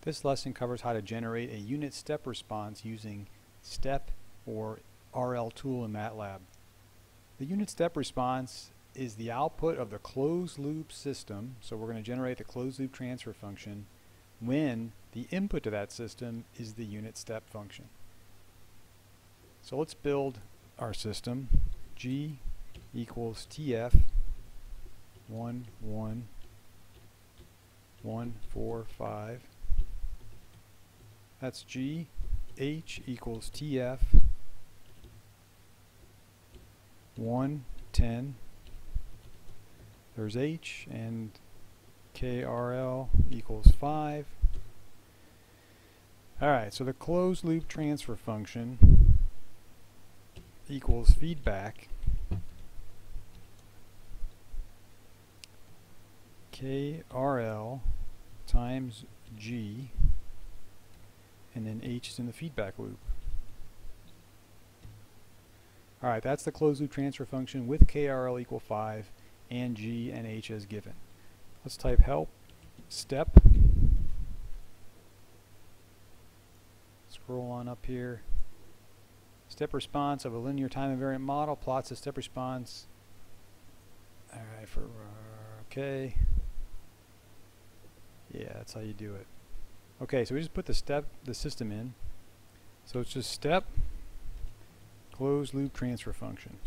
This lesson covers how to generate a unit step response using step or RL tool in Matlab. The unit step response is the output of the closed loop system, so we're going to generate the closed loop transfer function when the input to that system is the unit step function. So let's build our system. G equals TF 1 1 1 4 5. That's G. H equals TF 1 10. There's H, and KRL equals 5. Alright, so the closed loop transfer function equals feedback KRL times G, and then H is in the feedback loop. Alright, that's the closed loop transfer function with KRL equal 5 and G and H as given. Let's type help step. Scroll on up here. Step response of a linear time invariant model plots the step response. Alright, for okay. Yeah, that's how you do it. Okay, so we just put the system in. So it's just step closed loop transfer function.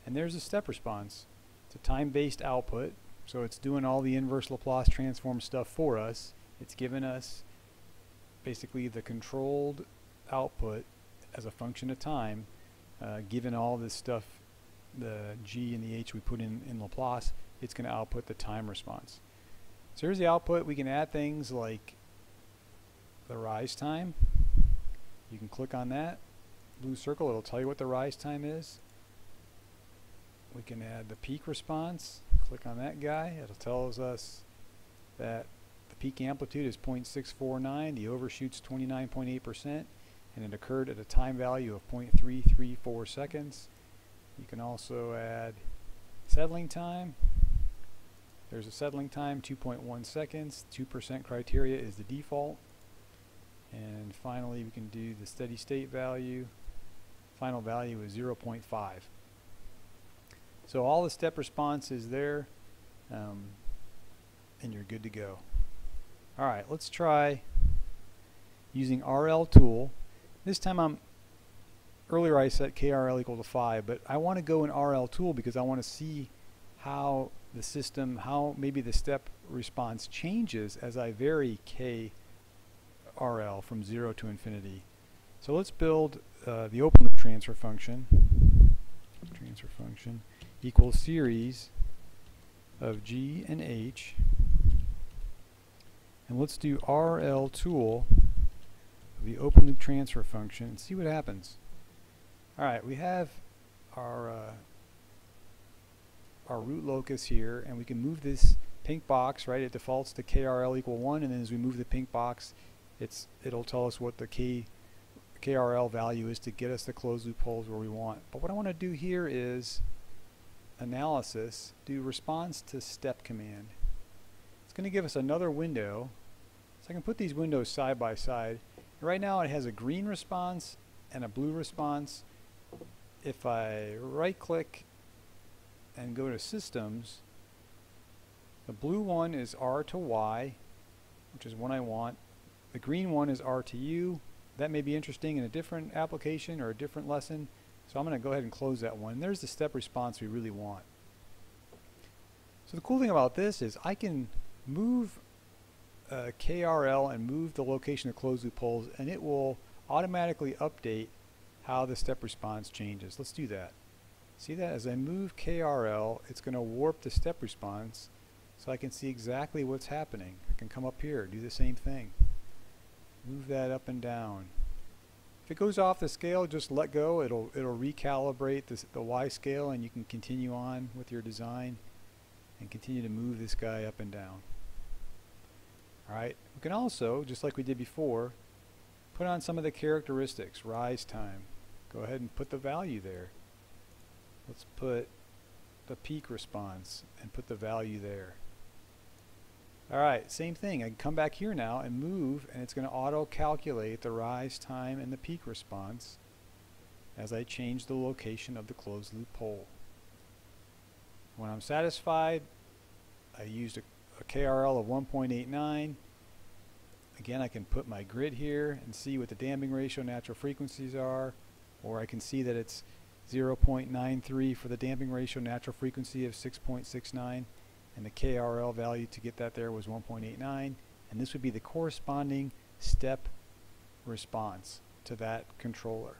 And there's a step response. It's a time-based output, so it's doing all the inverse Laplace transform stuff for us. It's given us basically the controlled output as a function of time, given all this stuff, the G and the H we put in Laplace, it's going to output the time response. So here's the output. We can add things like the rise time. You can click on that blue circle, it'll tell you what the rise time is. We can add the peak response. Click on that guy. It'll tell us that the peak amplitude is 0.649, the overshoot's 29.8%, and it occurred at a time value of 0.334 seconds. You can also add settling time. There's a settling time, 2.1 seconds. 2% criteria is the default. And finally, we can do the steady state value. Final value is 0.5. So all the step response is there, and you're good to go. Alright, let's try using RL tool. This time earlier I set KRL equal to 5, but I want to go in RL tool because I want to see how the system, how maybe the step response changes as I vary KRL from 0 to infinity. So let's build the open loop transfer function. Equals series of G and H, and let's do RL tool of the open loop transfer function and see what happens. Alright, we have our root locus here, and we can move this pink box, right? It defaults to KRL equal 1, and then as we move the pink box, it'll tell us what the KRL value is to get us the closed loop poles where we want. But what I want to do here is analysis, do response to step command. It's going to give us another window, so I can put these windows side by side. Right now it has a green response and a blue response. If I right click and go to systems, the blue one is R to Y, which is one I want. The green one is R to U. That may be interesting in a different application or a different lesson. So I'm going to go ahead and close that one. There's the step response we really want. So the cool thing about this is I can move KRL and move the location of closed loop poles, and it will automatically update how the step response changes. Let's do that. See that? As I move KRL, it's going to warp the step response so I can see exactly what's happening. I can come up here, do the same thing. Move that up and down. If it goes off the scale, just let go. It'll recalibrate the Y scale, and you can continue on with your design and continue to move this guy up and down. Alright, we can also, just like we did before, put on some of the characteristics. Rise time. Go ahead and put the value there. Let's put the peak response and put the value there. Alright, same thing. I can come back here now and move, and it's going to auto calculate the rise time and the peak response as I change the location of the closed loop pole. When I'm satisfied, I used a KRL of 1.89. Again, I can put my grid here and see what the damping ratio natural frequencies are, or I can see that it's 0.93 for the damping ratio natural frequency of 6.69, and the KRL value to get that there was 1.89, and this would be the corresponding step response to that controller.